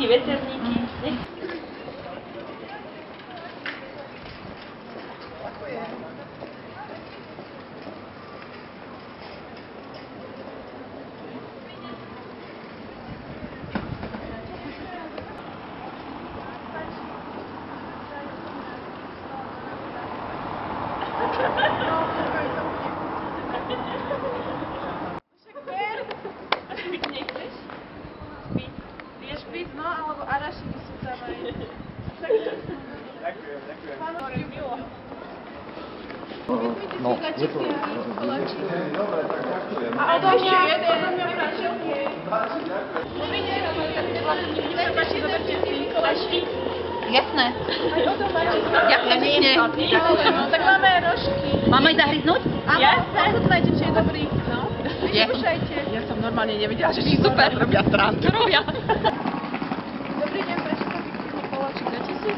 veterníky. No, alebo arašidy sú tam aj. Ďakujem, ďakujem. No, je to... Dobre, tak ďakujem. A odo mňa pračelky. Dobrý deň, nech sa páči, zoberte si Mikulášky. Jasné. Aj odo máte. Ďakujem pekne. No, tak máme aj rožky. Máme ísť zahryznúť? Áno, ochutnajte, či je dobrý. No, Je. vyskúšajte. Ja som normálne nevedela, že si super robia srandu. Robia. Dobrý deň, prečo taký pekný koláčik? Dáte si?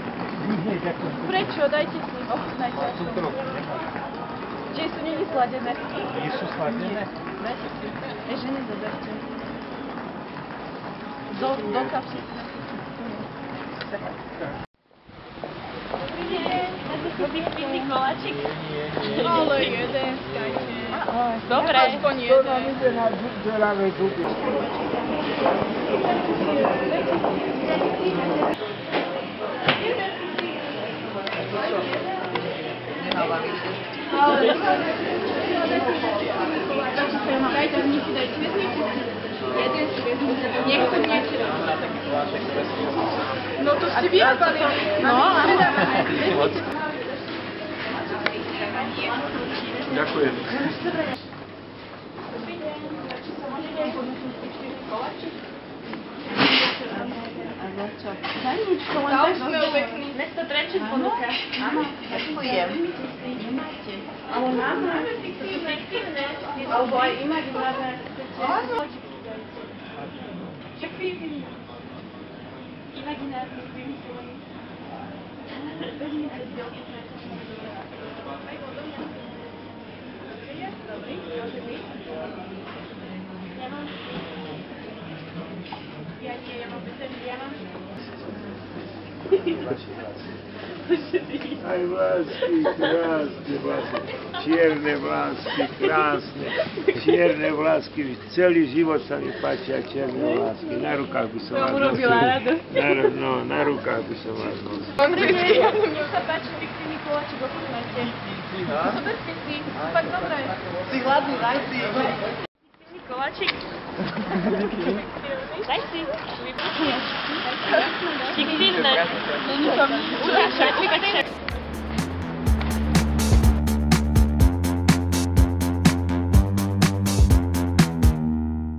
Nie, ďakujem. Prečo? Dajte si, ochutnajte. Cukru. Čiže sú není sladené. Nie sú sladené? Dajte si. Ešte nezaberte. Do kapsy. Dobrý deň, máte chutný kvitný koláčik? Ale jeden, skajte. Dobre. Aspoň jeden. ide na želavej zuby. Dajte vníky, dajte hviezdičku. Jeden si vezmite. Nechcete. No to ste vyrábali. No, áno. Ďakujem. Dobrý deň, či sa môžete ponúknuť kvitný koláčik? Za nič, to len Za tak úsmev pekný. Mesto Trenčín ponúka. Áno, ďakujem. Nemáte. Ale máme. To sú fiktívne. Alebo aj imaginárne, ak chcete. Áno. Však fiktívne. Imaginárne vymyslené. Vezmite si ochutnajte. Dobrý, môže byť. Ja mám... Ja mám veterný, ja mám... Aj vlásky, krásne vlásky. Čierne vlásky, krásne. Čierne vlásky. Celý život sa mi páčia čierne vlásky. Na rukách by som vás nosil. Na rukách by som vás nosil. Dobrý deň, mne sa páči fiktívny koláčik, ochutnajte. Sú bezpečný, sú fakt dobré. Si hladný, daj si. Fiktívny koláčik. Daj si. Vybuchne. Fiktívne. Není to nič. Ukážať,